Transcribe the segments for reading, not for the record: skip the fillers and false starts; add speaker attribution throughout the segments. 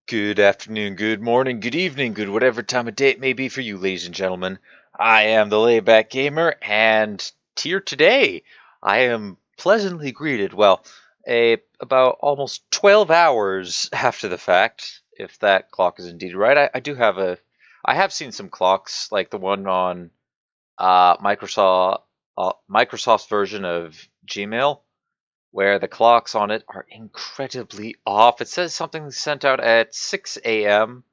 Speaker 1: Good afternoon, good morning, good evening, good whatever time of day it may be for you, ladies and gentlemen. I am the Layback Gamer, and here today I am pleasantly greeted, about almost 12 hours after the fact, if that clock is indeed right. I have seen some clocks, like the one on Microsoft's version of Gmail, where the clocks on it are incredibly off. It says something sent out at 6 a.m.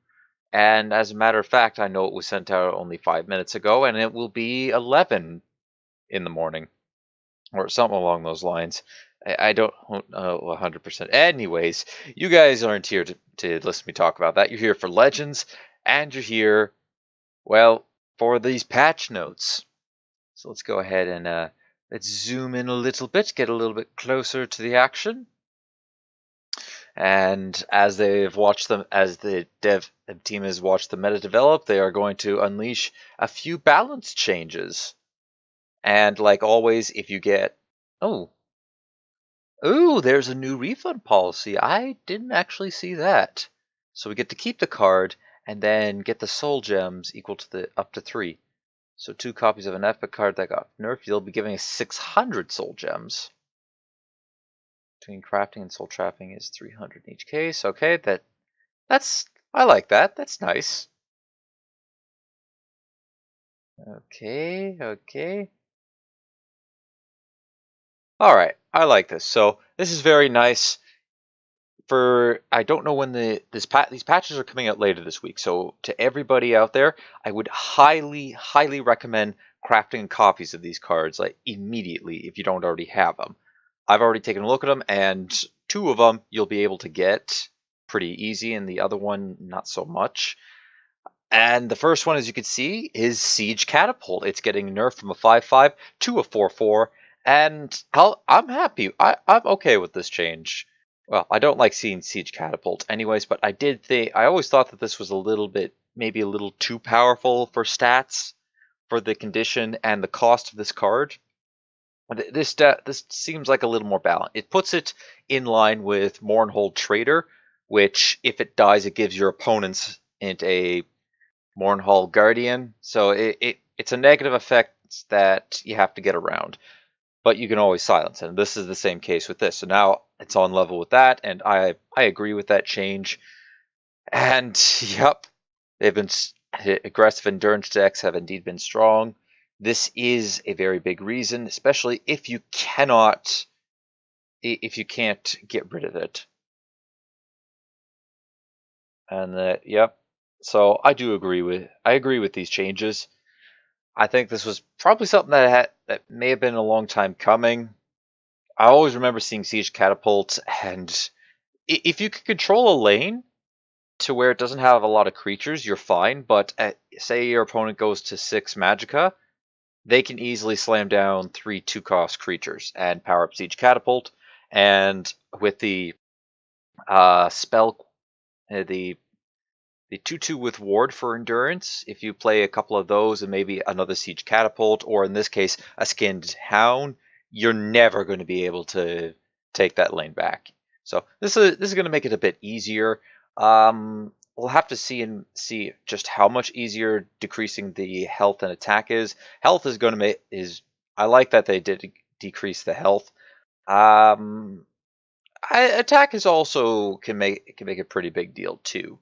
Speaker 1: And as a matter of fact, I know it was sent out only 5 minutes ago, and it will be 11 in the morning, or something along those lines. I don't know 100%. Anyways, you guys aren't here to listen to me talk about that. You're here for Legends, and you're here, well, for these patch notes. So let's go ahead and let's zoom in a little bit, get a little bit closer to the action. And as the dev team has watched the meta develop, they are going to unleash a few balance changes. And like always, if you get, oh, there's a new refund policy. I didn't actually see that. So we get to keep the card and then get the soul gems equal to up to 3. So 2 copies of an epic card that got nerfed, you'll be giving us 600 soul gems. Between crafting and soul trapping is 300 in each case. Okay, I like that. That's nice. Okay. All right, I like this. So this is very nice. I don't know when these patches are coming out later this week. So to everybody out there, I would highly recommend crafting copies of these cards like immediately if you don't already have them. I've already taken a look at them, and 2 of them you'll be able to get pretty easy, and the other one not so much. And the first one, as you can see, is Siege Catapult. It's getting nerfed from a 5/5 to a 4/4, and I'm happy. I'm okay with this change. Well, I don't like seeing Siege Catapult anyways, but I always thought that this was maybe a little too powerful for stats, for the condition and the cost of this card. This seems like a little more balanced. It puts it in line with Mournhold Trader, which if it dies, it gives your opponents a Mournhold Guardian. So it's a negative effect that you have to get around, but you can always silence it. And this is the same case with this. So now it's on level with that, and I agree with that change. And yep, aggressive endurance decks have indeed been strong. This is a very big reason, especially if you can't get rid of it. And yep. So I agree with these changes. I think this was probably something that may have been a long time coming. I always remember seeing Siege Catapult, and if you can control a lane to where it doesn't have a lot of creatures, you're fine. But say your opponent goes to 6 Magicka, they can easily slam down 3 2-cost creatures and power up Siege Catapult. And with the spell, the 2/2 with Ward for Endurance, if you play a couple of those and maybe another Siege Catapult, or in this case, a Skinned Hound, you're never going to be able to take that lane back. So this is going to make it a bit easier. We'll have to see just how much easier decreasing the health and attack is. Health is going to I like that they did decrease the health. Attack is also can make a pretty big deal too.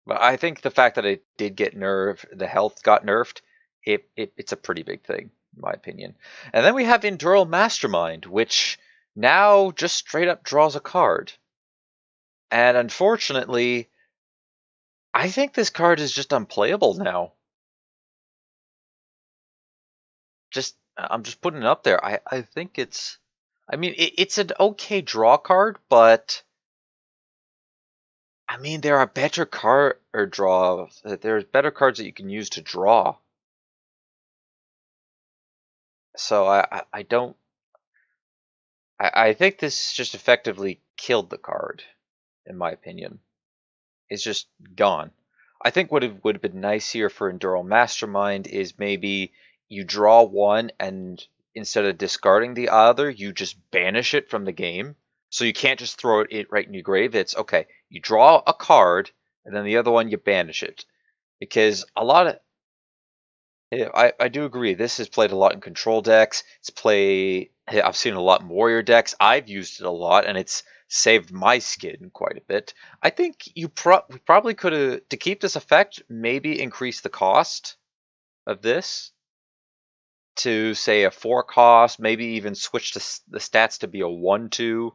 Speaker 1: But I think the fact that it did get nerfed, the health got nerfed, it's a pretty big thing, in my opinion. And then we have Indoril Mastermind, which now just straight up draws a card. And unfortunately, I think this card is just unplayable now. I'm just putting it up there. I think it's an okay draw card, but I mean, there are better there's better cards that you can use to draw. So I think this just effectively killed the card, in my opinion. It's just gone. I think what would have been nice here for Enduro Mastermind is maybe you draw one, and instead of discarding the other, you just banish it from the game. So you can't just throw it right in your grave. It's okay. you draw a card, and then the other one you banish it. Because a lot of I do agree. This is played a lot in control decks. I've seen a lot in warrior decks. I've used it a lot, and it's saved my skin quite a bit. I think we probably could have, to keep this effect, maybe increase the cost of this to say a 4 cost, maybe even switch the stats to be a 1/2,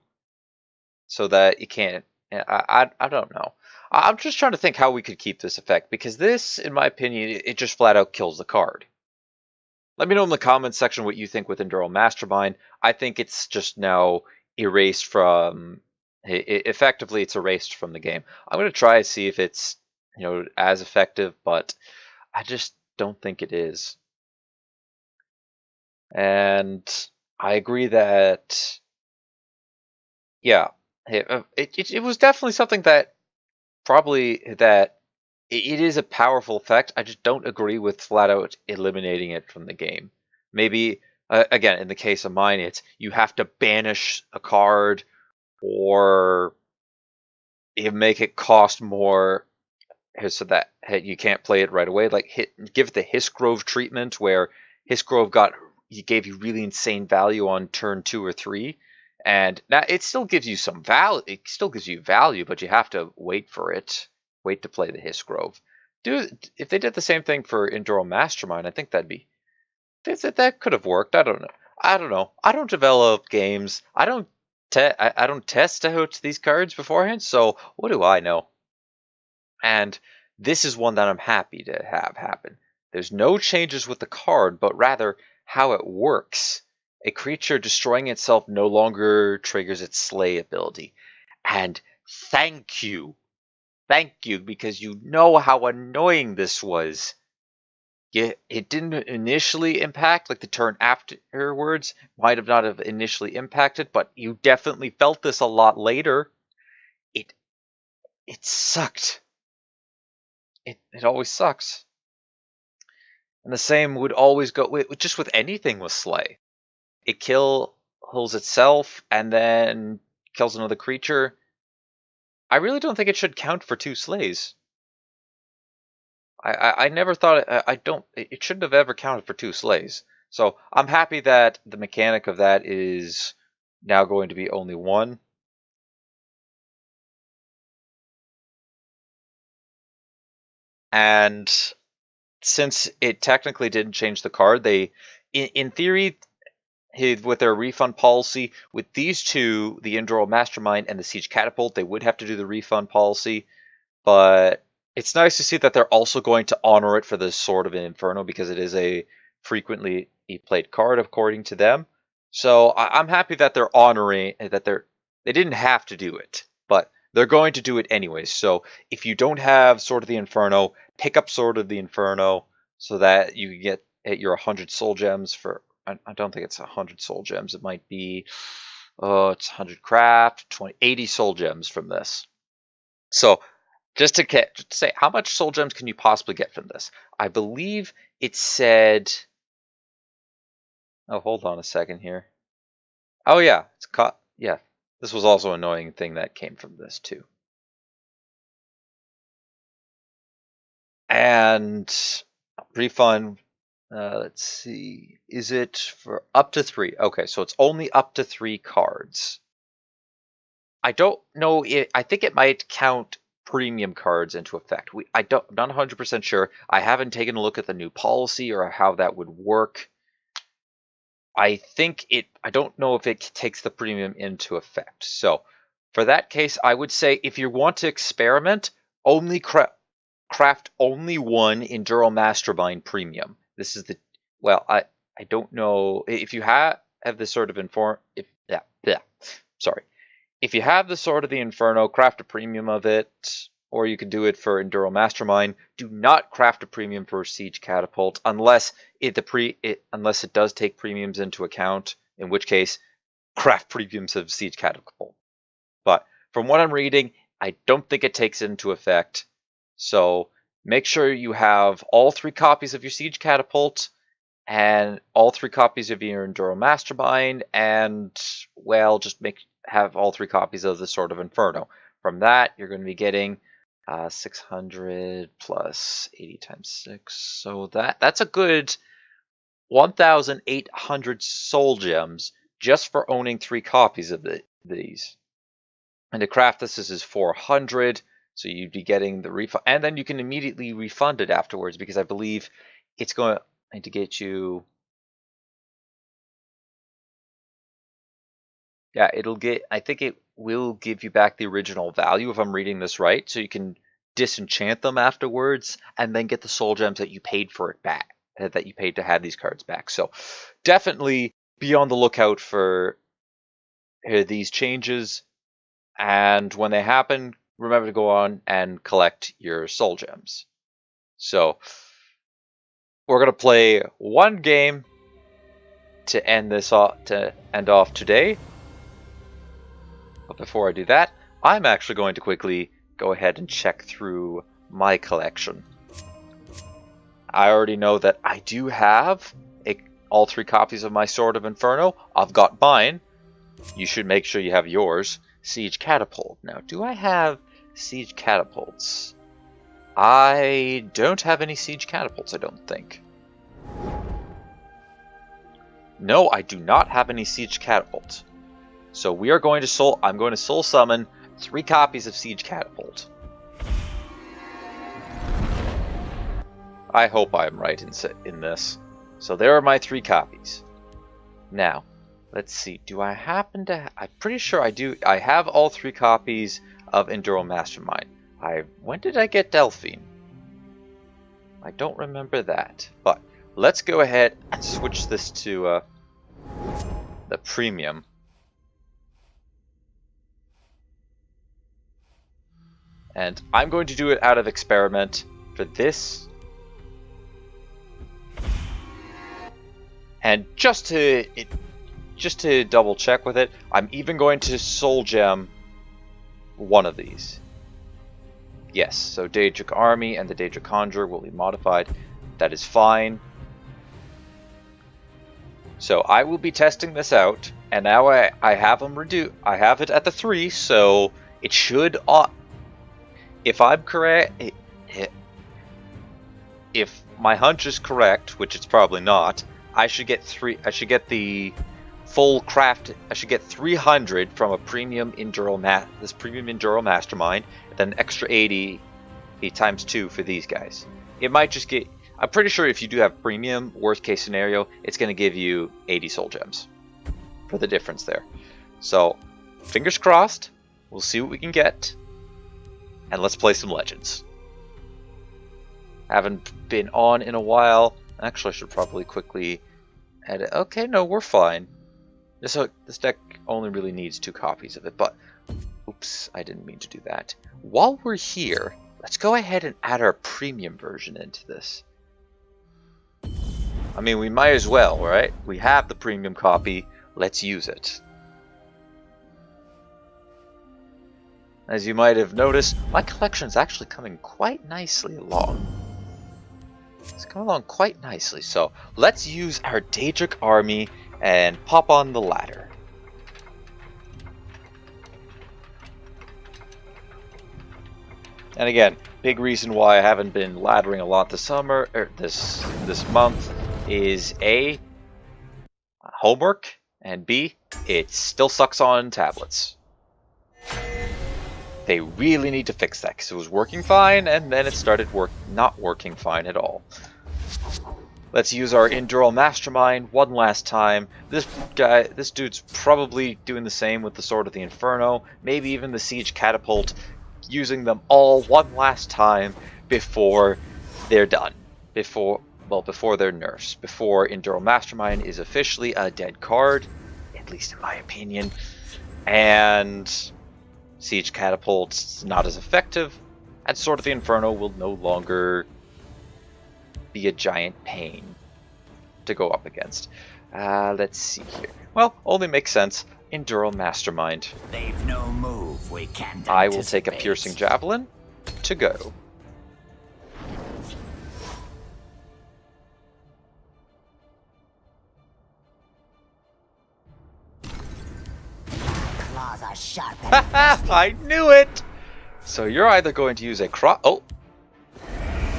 Speaker 1: so that you can't. I don't know. I'm just trying to think how we could keep this effect, because this, in my opinion, it just flat out kills the card. Let me know in the comments section what you think with Indoril Mastermind. I think it's just now erased from. Effectively, it's erased from the game. I'm going to try to see if it's as effective, but I just don't think it is. And I agree that, yeah, it was definitely something that it is a powerful effect. I just don't agree with flat out eliminating it from the game. Maybe, again, in the case of mine, it's you have to banish a card, or you make it cost more so that you can't play it right away. Like give it the Hissgrove treatment, where Hissgrove gave you really insane value on turn 2 or 3. And now it still gives you some value. It still gives you value, but you have to wait for it. Wait to play the Hissgrove. If they did the same thing for Enduro Mastermind, I think that could have worked. I don't know. I don't develop games. I don't test out these cards beforehand. So what do I know? And this is one that I'm happy to have happen. There's no changes with the card, but rather how it works. A creature destroying itself no longer triggers its slay ability. And thank you, because you know how annoying this was. It didn't initially impact, like the turn afterwards might have not have initially impacted, but you definitely felt this a lot later. It sucked. It always sucks. And the same would always go just with anything with Slay. It kills itself and then kills another creature. I really don't think it should count for 2 slays. I never thought it shouldn't have ever counted for 2 slays. So I'm happy that the mechanic of that is now going to be only 1. And since it technically didn't change the card, they, in theory, with their refund policy, with these two, the Indoril Mastermind and the Siege Catapult, they would have to do the refund policy. But it's nice to see that they're also going to honor it for the Sword of Inferno, because it is a frequently played card according to them. So I'm happy that they're honoring that they didn't have to do it, but they're going to do it anyways. So if you don't have Sword of the Inferno, pick up Sword of the Inferno so that you can get your 100 soul gems for. I don't think it's 100 soul gems. It might be, it's 100 craft, 80 soul gems from this. So just to say, how much soul gems can you possibly get from this? I believe it said. Oh, hold on a second here. Oh yeah, yeah. This was also an annoying thing that came from this too. And refund. Let's see. Is it for up to 3? Okay, so it's only up to 3 cards. I don't know. I think it might count premium cards into effect. I'm not 100% sure. I haven't taken a look at the new policy or how that would work. I don't know if it takes the premium into effect. So for that case, I would say if you want to experiment, only craft only one Enduro Mastermind premium. This is I don't know if you have this sort of if you have the Sword of the Inferno, craft a premium of it, or you can do it for Enduro Mastermind. Do not craft a premium for Siege Catapult unless it does take premiums into account, in which case craft premiums of Siege Catapult. But from what I'm reading, I don't think it takes it into effect. So make sure you have all 3 copies of your Siege Catapult and all 3 copies of your Enduro Mastermind, and just have all 3 copies of the Sword of Inferno. From that, you're going to be getting 600 plus 80 times 6. So that's a good 1,800 soul gems just for owning 3 copies of these. And to craft this is 400, so you'd be getting the refund, and then you can immediately refund it afterwards, because I believe it's going to get you. Yeah, I think it will give you back the original value if I'm reading this right, so you can disenchant them afterwards and then get the soul gems that you paid for it back, that you paid to have these cards back. So definitely be on the lookout for these changes, and when they happen, remember to go on and collect your soul gems. So we're gonna play one game to end off today. But before I do that, I'm actually going to quickly go ahead and check through my collection. I already know that I do have all 3 copies of my Sword of Inferno. I've got mine. You should make sure you have yours. Siege Catapult. Now, do I have Siege Catapults? I don't have any Siege Catapults, I don't think. No, I do not have any Siege Catapult. So we are going to I'm going to soul summon 3 copies of Siege Catapult. I hope I'm right in this. So there are my 3 copies. Now, let's see. Do I happen to... I'm pretty sure I do. I have all 3 copies of Enduro Mastermind. When did I get Delphine? I don't remember that. But let's go ahead and switch this to the premium. And I'm going to do it out of experiment for this. And just to double check with it, I'm even going to soul gem one of these. Yes, so Daedric Army and the Daedra Conjure will be modified. That is fine. So I will be testing this out, and now I have them reduced. I have it at the 3, so it should. If I'm correct, if my hunch is correct, which it's probably not, I should get 3. I should get the full craft. I should get 300 from a premium Indoril Mastermind, then an extra 80 times 2 for these guys. It might just get. I'm pretty sure if you do have premium, worst case scenario, it's going to give you 80 soul gems for the difference there. So, fingers crossed. We'll see what we can get. And let's play some Legends. Haven't been on in a while. Actually, I should probably quickly edit. Okay, no, we're fine. This deck only really needs 2 copies of it, but... Oops, I didn't mean to do that. While we're here, let's go ahead and add our premium version into this. I mean, we might as well, right? We have the premium copy. Let's use it. As you might have noticed, my collection is actually coming quite nicely along. It's coming along quite nicely, so let's use our Daedric Army and pop on the ladder. And again, big reason why I haven't been laddering a lot this summer, or this month, is A, homework, and B, it still sucks on tablets. They really need to fix that, because it was working fine, and then it started not working fine at all. Let's use our Indoril Mastermind one last time. This dude's probably doing the same with the Sword of the Inferno, maybe even the Siege Catapult, using them all one last time before they're done. Before they're nerfs. Before Indoril Mastermind is officially a dead card, at least in my opinion. And Siege Catapult's not as effective, and Sword of the Inferno will no longer be a giant pain to go up against. Let's see here. Well, only makes sense. Enduro Mastermind.
Speaker 2: They've no move we can't
Speaker 1: I will take a Piercing Javelin to go.
Speaker 2: Claws are sharp.
Speaker 1: I knew it! So you're either going to use a Oh!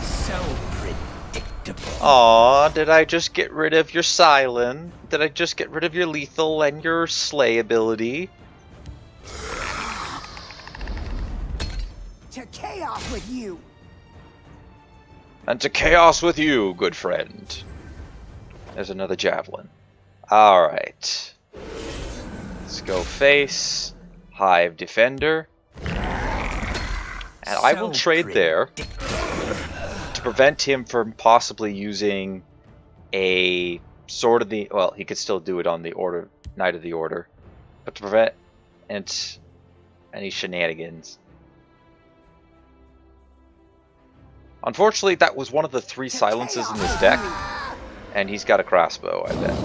Speaker 2: So predictable.
Speaker 1: Aw, did I just get rid of your Silent? Did I just get rid of your Lethal and your Slay ability?
Speaker 2: To chaos with you.
Speaker 1: And to chaos with you, good friend. There's another Javelin. Alright. Let's go face. Hive Defender. And I will trade there to prevent him from possibly using a Sword of the... Well, he could still do it on the Order, Knight of the Order. But to prevent any shenanigans. Unfortunately, that was one of the 3 silences in his deck. And he's got a crossbow, I bet.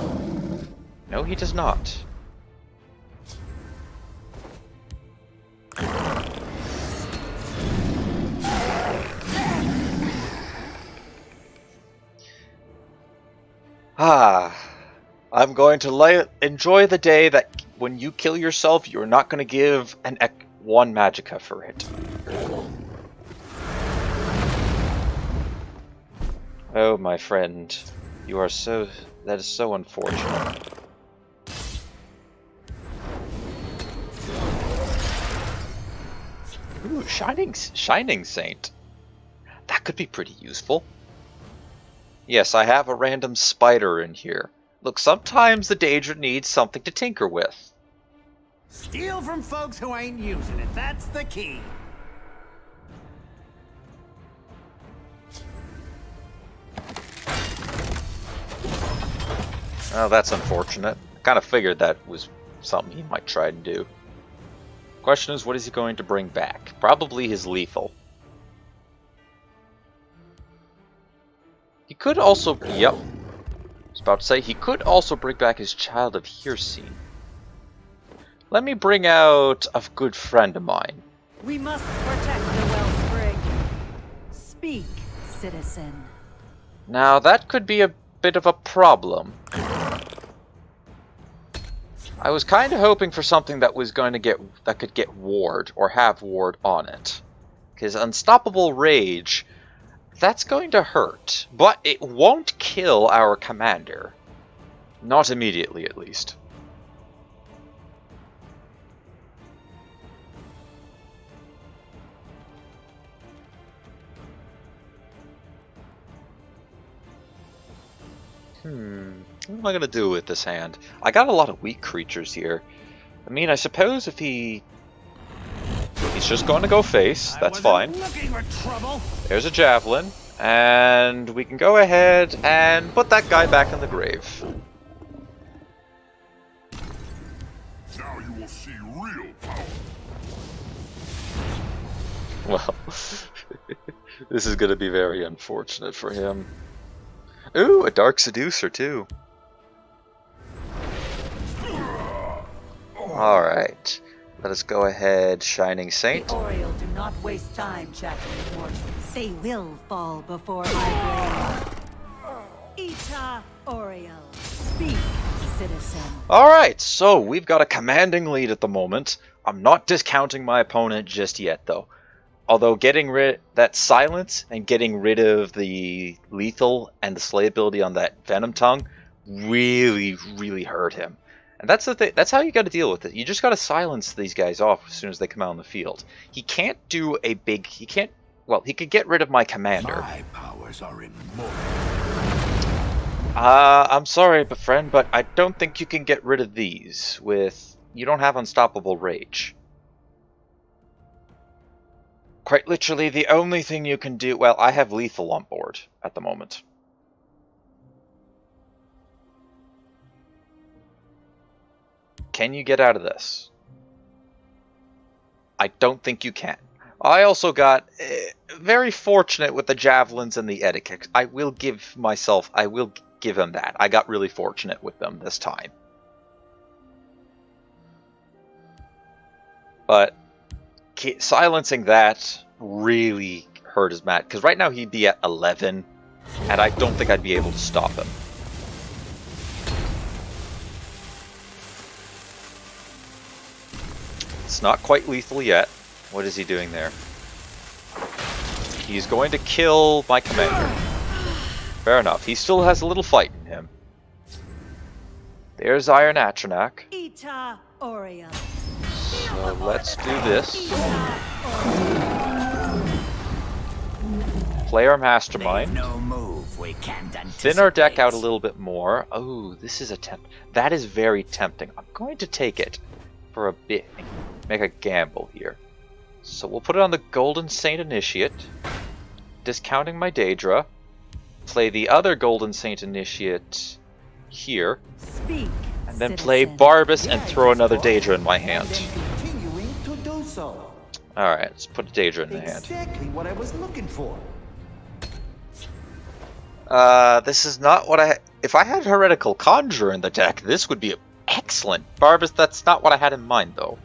Speaker 1: No, he does not. I'm going to enjoy the day that when you kill yourself, you're not going to give one Magicka for it. Oh, my friend, you are so... That is so unfortunate. Ooh, Shining Saint. That could be pretty useful. Yes, I have a random spider in here. Look, sometimes the daedra needs something to tinker with.
Speaker 2: Steal from folks who ain't using it. That's the key.
Speaker 1: Oh, that's unfortunate. I kind of figured that was something he might try to do. Question is, what is he going to bring back? Probably his lethal. He could also... Yep. I was about to say, he could also bring back his Child of Hearsay. Let me bring out a good friend of mine.
Speaker 3: We must protect the wellspring. Speak, citizen.
Speaker 1: Now, that could be a bit of a problem. I was kind of hoping for something that was going to could get ward or have ward on it. Because Unstoppable Rage, that's going to hurt, but it won't kill our commander. Not immediately, at least. What am I going to do with this hand? I got a lot of weak creatures here. I mean, I suppose if he's just going to go face, that's fine. There's a Javelin, and we can go ahead and put that guy back in the grave.
Speaker 4: Now you will see real power.
Speaker 1: Well, this is going to be very unfortunate for him. Ooh, a Dark Seducer, too. Alright, let us go ahead, Shining Saint.
Speaker 3: The Oriole do not waste time chatting with mortals. They will fall before my blade. Ita Oriole, speak, citizen.
Speaker 1: Alright, so we've got a commanding lead at the moment. I'm not discounting my opponent just yet, though. Although getting rid that silence and getting rid of the lethal and the slay ability on that Venom Tongue really, really hurt him. And that's the thing. That's how you got to deal with it. You just got to silence these guys off as soon as they come out on the field. He can't do a big. He can't. Well, he could get rid of my commander.
Speaker 2: My powers are immortal.
Speaker 1: I'm sorry, but friend, but I don't think you can get rid of these with. You don't have Unstoppable Rage. Quite literally, the only thing you can do... Well, I have lethal on board at the moment. Can you get out of this? I don't think you can. I also got very fortunate with the Javelins and the Etiquette. I will give him that. I got really fortunate with them this time. But... silencing that really hurt his mat, because right now he'd be at 11, and I don't think I'd be able to stop him. It's not quite lethal yet. What is he doing there? He's going to kill my commander. Fair enough. He still has a little fight in him. There's Iron Atronach.
Speaker 3: Ita Oriel.
Speaker 1: So let's do this. Play our Mastermind.
Speaker 2: No move we can't
Speaker 1: Thin our deck out a little bit more. Oh, this is a that is very tempting. I'm going to take it for a bit. Make a gamble here. So we'll put it on the Golden Saint Initiate. Discounting my daedra. Play the other Golden Saint Initiate here.
Speaker 3: Speak,
Speaker 1: and then
Speaker 3: citizen.
Speaker 1: play Barbas and throw another daedra in my hand.
Speaker 2: Continuing to do so.
Speaker 1: Alright, let's put a daedra in the hand.
Speaker 2: Exactly what I was looking for.
Speaker 1: This is not what I... If I had Heretical Conjurer in the deck, this would be excellent. Barbas, that's not what I had in mind, though.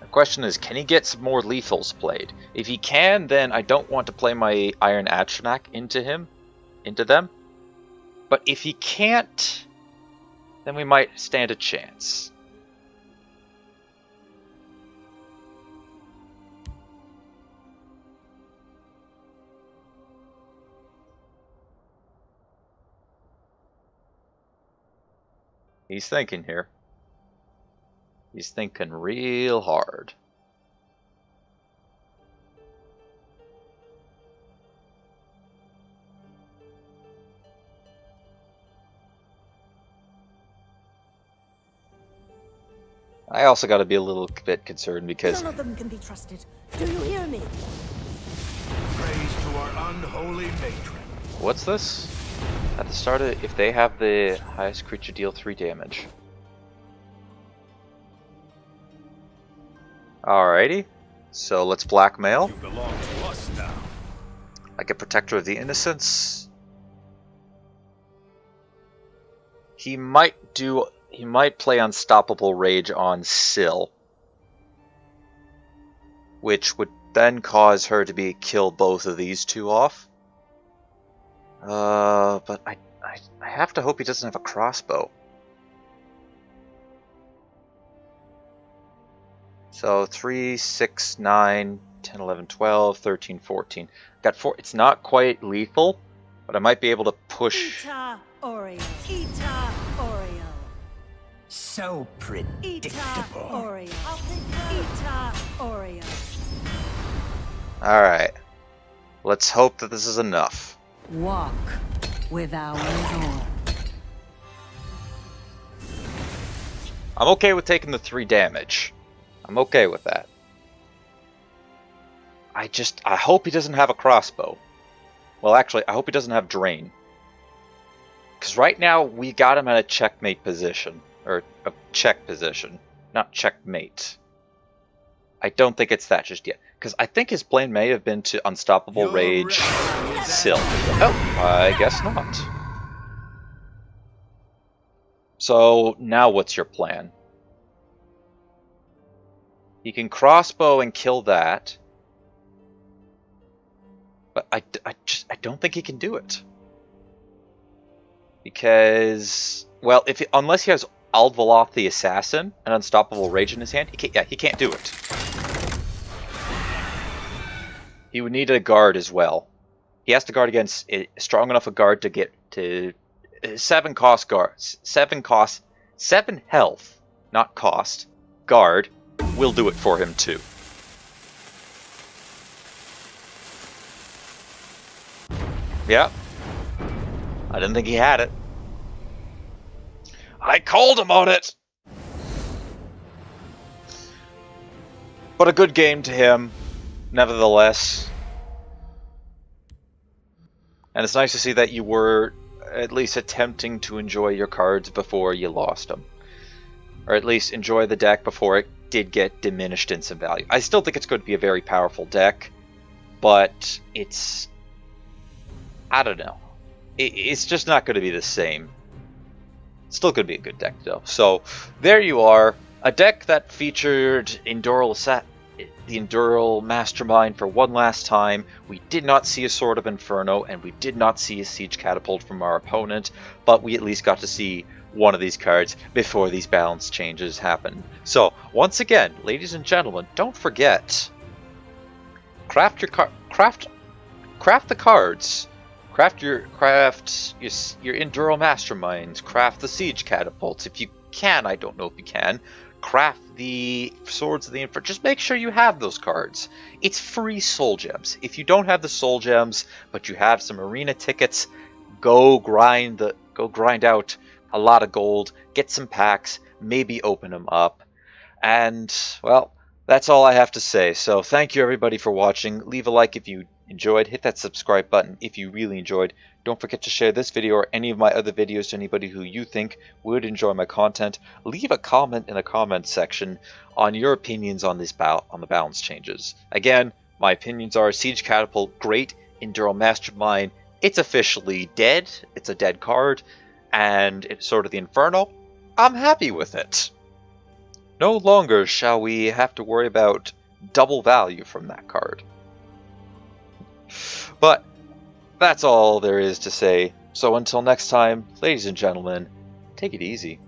Speaker 1: The question is, can he get some more lethals played? If he can, then I don't want to play my Iron Atronach into them. But if he can't, then we might stand a chance. He's thinking here. He's thinking real hard. I also got to be a little bit concerned because
Speaker 3: None of them can be trusted. Do you hear me?
Speaker 2: Praise to our unholy matron.
Speaker 1: what's this? At the start of if they have the highest creature deal 3 damage. Alrighty, so let's blackmail.
Speaker 2: You belong to us now.
Speaker 1: I get Protector of the Innocents. He might play Unstoppable Rage on Syl, which would then cause her to kill both of these two off. But I have to hope he doesn't have a crossbow. So 3, 6, 9, 10, 11, 12, 13, 14. Got 4. It's not quite lethal, but I might be able to push.
Speaker 3: Ita Oriel. Ita Oriel.
Speaker 2: So predictable.
Speaker 3: Ita Oriel. Ita Oriel.
Speaker 1: Alright. Let's hope that this is enough.
Speaker 3: Walk with our Lord.
Speaker 1: I'm okay with taking the 3 damage. I'm okay with that. I hope he doesn't have a crossbow. Well, actually, I hope he doesn't have Drain. Because right now, we got him at a checkmate position. Or a check position. Not checkmate. I don't think it's that just yet. Because I think his plan may have been to Unstoppable Rage Syl. Oh, I guess not. So, now what's your plan? He can crossbow and kill that. But I don't think he can do it. Because, well, unless he has Aldvaloth the Assassin and Unstoppable Rage in his hand, he can't do it. He would need a guard as well. He has to guard against strong enough a guard to get to 7 cost guards. 7 health, not cost. Guard will do it for him too. Yeah. I didn't think he had it. I called him on it! But a good game to him, nevertheless. And it's nice to see that you were at least attempting to enjoy your cards before you lost them. Or at least enjoy the deck before it did get diminished in some value. I still think it's going to be a very powerful deck, but it's... I don't know. It's just not going to be the same. It's still going to be a good deck, though. So, there you are. A deck that featured the Indoril Mastermind for one last time. We did not see a Sword of Inferno, and we did not see a Siege Catapult from our opponent, but we at least got to see one of these cards before these balance changes happen. So once again, ladies and gentlemen, don't forget, craft the cards, craft your Indoril Mastermind, craft the Siege Catapults if you can. I don't know if you can. Craft the Swords of the Inferno. Just make sure you have those cards. It's free soul gems. If you don't have the soul gems, but you have some arena tickets, go grind out a lot of gold, get some packs, maybe open them up. And well, that's all I have to say. So thank you everybody for watching. Leave a like if you enjoyed. Hit that subscribe button if you really enjoyed. Don't forget to share this video or any of my other videos to anybody who you think would enjoy my content. Leave a comment in the comment section on your opinions on this on the balance changes. Again, my opinions are Siege Catapult, great. Enduro Mastermind, it's officially dead. It's a dead card. And it's sort of the Inferno. I'm happy with it. No longer shall we have to worry about double value from that card. But that's all there is to say. So until next time, ladies and gentlemen, take it easy.